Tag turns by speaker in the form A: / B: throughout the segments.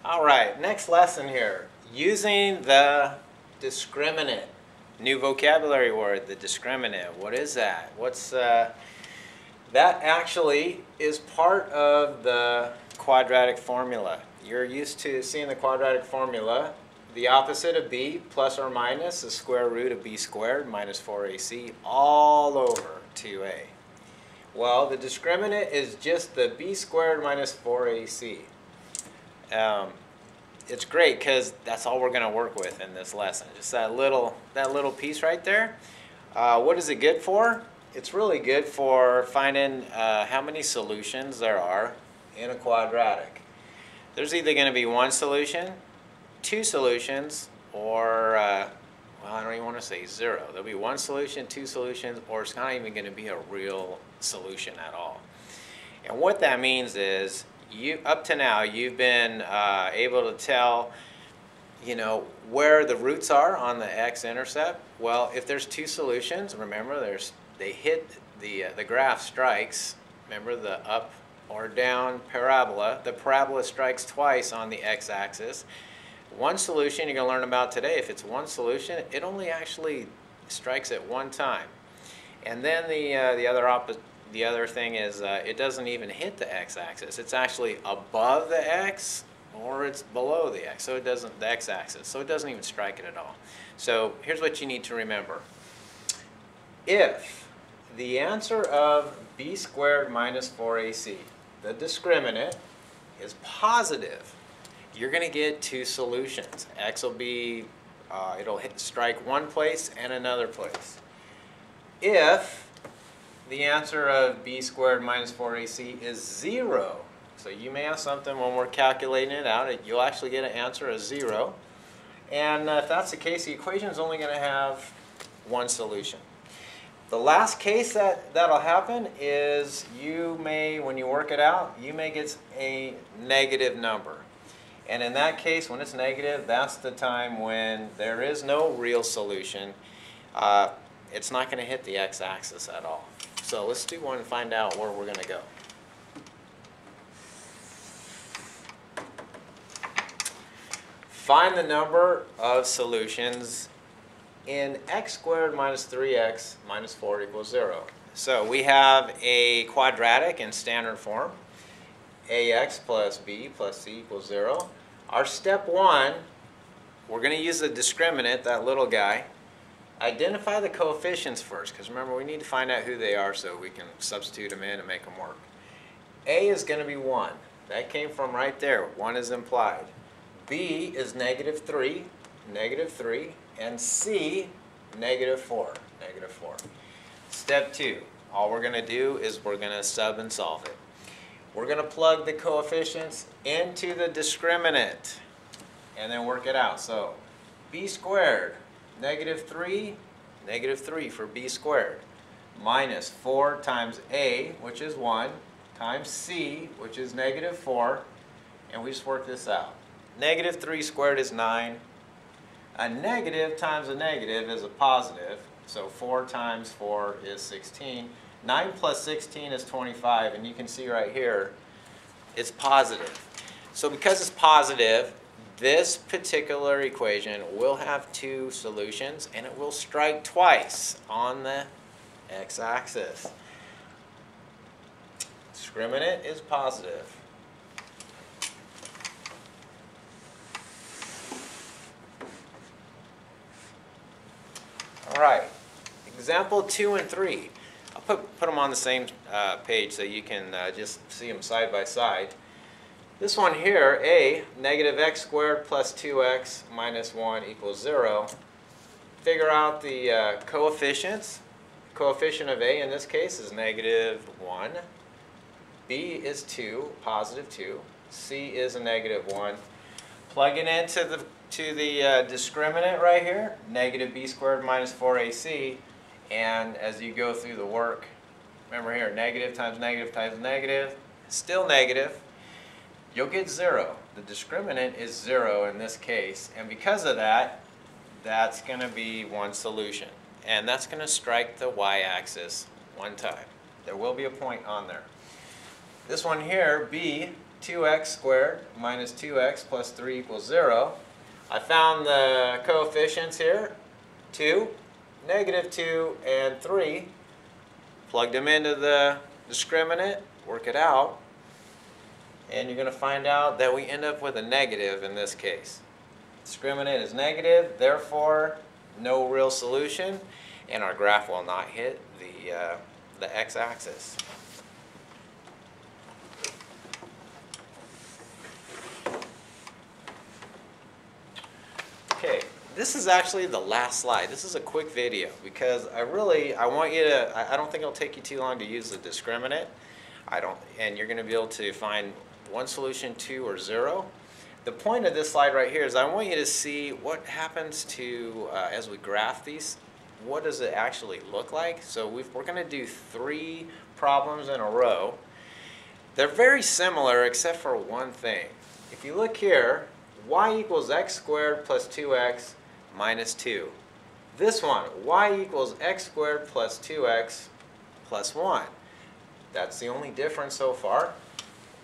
A: All right, next lesson here. Using the discriminant. New vocabulary word, the discriminant. What is that? That actually is part of the quadratic formula. You're used to seeing the quadratic formula. The opposite of b plus or minus the square root of b squared minus 4ac all over 2a. Well, the discriminant is just the b squared minus 4ac. It's great because that's all we're going to work with in this lesson. Just that little piece right there. What is it good for? It's really good for finding how many solutions there are in a quadratic. There's either going to be one solution, two solutions, or well, I don't even want to say zero. There'll be one solution, two solutions, or it's not even going to be a real solution at all. And what that means is, up to now, you've been able to tell, where the roots are on the x-intercept. Well, if there's two solutions, remember, they hit the graph strikes. Remember the up or down parabola. The parabola strikes twice on the x-axis. One solution you're going to learn about today. If it's one solution, it only actually strikes at one time. And then the other thing is it doesn't even hit the x-axis. It's actually above the x or it's below the x. So it doesn't, the x-axis. So it doesn't even strike it at all. So here's what you need to remember. If the answer of b squared minus 4ac, the discriminant, is positive, you're going to get two solutions. X will be, it'll strike one place and another place. If the answer of b squared minus 4ac is 0. So you may have something when we're calculating it out, you'll actually get an answer of 0. And if that's the case, the equation is only going to have one solution. The last case that'll happen is when you work it out, you may get a negative number. And in that case, when it's negative, that's the time when there is no real solution. It's not going to hit the x-axis at all. So let's do one and find out where we're going to go. Find the number of solutions in x squared minus 3x minus 4 equals 0. So we have a quadratic in standard form. Ax plus b plus c equals 0. Our step one, we're going to use the discriminant, that little guy. Identify the coefficients first, because remember, we need to find out who they are so we can substitute them in and make them work. A is going to be 1. That came from right there. 1 is implied. B is negative 3, and C, negative 4, negative 4. Step 2, all we're going to do is we're going to sub and solve it. We're going to plug the coefficients into the discriminant and then work it out. So b squared, negative 3 for b squared, minus 4 times a, which is 1, times c, which is negative 4, and we just work this out. Negative 3 squared is 9. A negative times a negative is a positive, so 4 times 4 is 16. 9 plus 16 is 25, and you can see right here, it's positive. So because it's positive, this particular equation will have two solutions, and it will strike twice on the x-axis. Discriminant is positive. All right, example 2 and 3. I'll put them on the same page so you can just see them side by side. This one here, a, negative x squared plus 2x minus 1 equals 0. Figure out the coefficients. The coefficient of a in this case is negative 1. B is 2, positive 2. C is a negative 1. Plug it into the discriminant right here, negative b squared minus 4ac. And as you go through the work, remember here, negative times negative times negative, still negative. You'll get 0. The discriminant is 0 in this case, and because of that, that's going to be one solution. And that's going to strike the y-axis one time. There will be a point on there. This one here, b, 2x squared minus 2x plus 3 equals 0. I found the coefficients here, 2, negative 2, and 3. Plug them into the discriminant, work it out, and you're going to find out that we end up with a negative in this case. Discriminant is negative, therefore no real solution, and our graph will not hit the x-axis. Okay, this is actually the last slide. This is a quick video because I want you to, I don't think it'll take you too long to use the discriminant. And you're going to be able to find one solution, 2, or 0. The point of this slide right here is I want you to see what happens to, as we graph these, what does it actually look like. So we're going to do 3 problems in a row. They're very similar except for one thing. If you look here, y equals x squared plus 2x minus 2. This one, y equals x squared plus 2x plus 1. That's the only difference so far.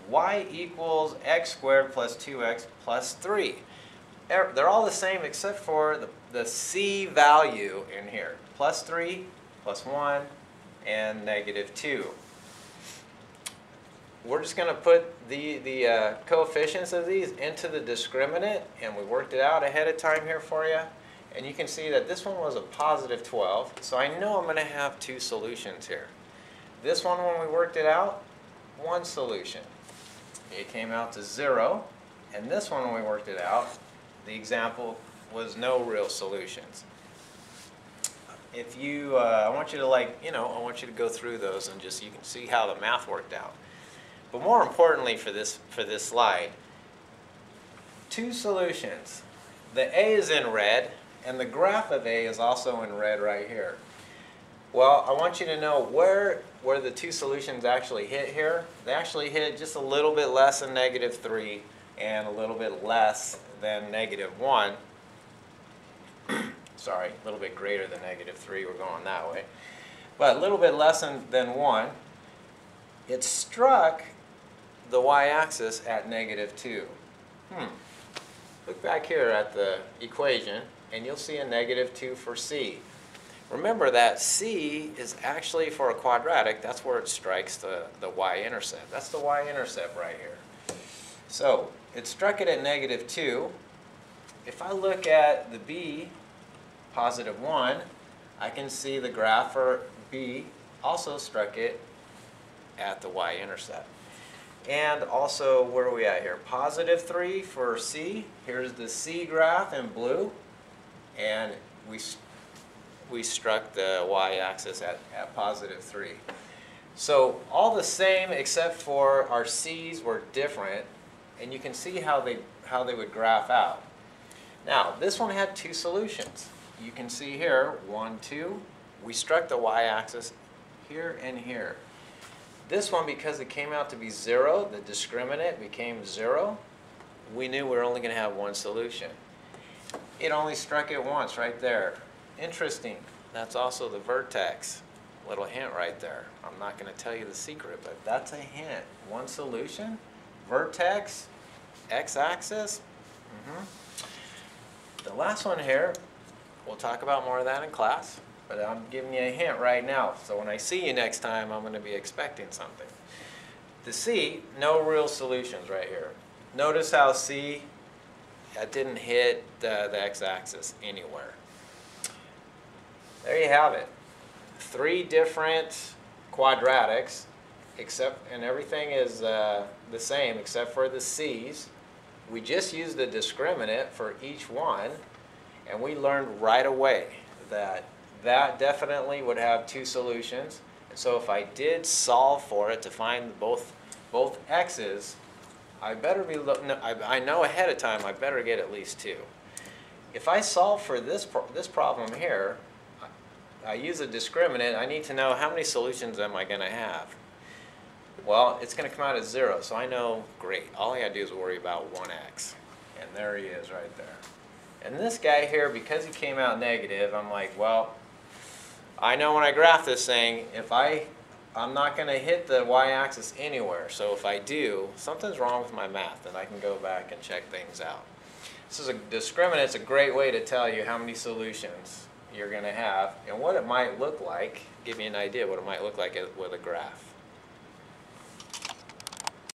A: Y equals x squared plus 2x plus 3. They're all the same except for the c value in here. Plus 3, plus 1, and negative 2. We're just going to put the coefficients of these into the discriminant, and we worked it out ahead of time here for you. And you can see that this one was a positive 12, so I know I'm going to have 2 solutions here. This one, when we worked it out, 1 solution. It came out to 0, and this one, when we worked it out, the example was no real solutions. If you, I want you to I want you to go through those and just, you can see how the math worked out. But more importantly for this slide, 2 solutions. The A is in red, and the graph of A is also in red right here. Well, I want you to know where the 2 solutions actually hit here. They actually hit just a little bit less than negative 3 and a little bit less than negative 1. Sorry, a little bit greater than negative 3. We're going that way. But a little bit less than 1. It struck the y-axis at negative 2. Look back here at the equation, and you'll see a negative 2 for C. Remember that C is actually, for a quadratic, that's where it strikes the y-intercept. That's the y-intercept right here. So it struck it at negative 2. If I look at the B, positive 1, I can see the graph for B also struck it at the y-intercept. And also, where are we at here? Positive 3 for C. Here's the C graph in blue. And we struck the y-axis at positive 3. So all the same except for our C's were different, and you can see how they would graph out. Now, this one had 2 solutions. You can see here, 1, 2. We struck the y-axis here and here. This one, because it came out to be 0, the discriminant became 0, we knew we were only going to have 1 solution. It only struck it once right there. Interesting. That's also the vertex. Little hint right there. I'm not going to tell you the secret, but that's a hint. 1 solution, vertex, x-axis. The last one here, we'll talk about more of that in class, but I'm giving you a hint right now. So when I see you next time, I'm going to be expecting something. The C, no real solutions right here. Notice how C, that didn't hit the x-axis anywhere. There you have it. 3 different quadratics, and everything is the same except for the C's. We just used the discriminant for each one, and we learned right away that definitely would have 2 solutions. And so if I did solve for it to find both x's, I know ahead of time I better get at least 2. If I solve for this problem here, I use a discriminant. I need to know how many solutions am I going to have. Well, it's going to come out as 0, so I know, great. All I got to do is worry about 1x. And there he is right there. And this guy here, because he came out negative, I'm like, well, I know when I graph this thing, if I I'm not going to hit the y-axis anywhere. So if I do, something's wrong with my math, and I can go back and check things out. This is a discriminant. It's a great way to tell you how many solutions you're going to have and what it might look like, give you an idea what it might look like with a graph.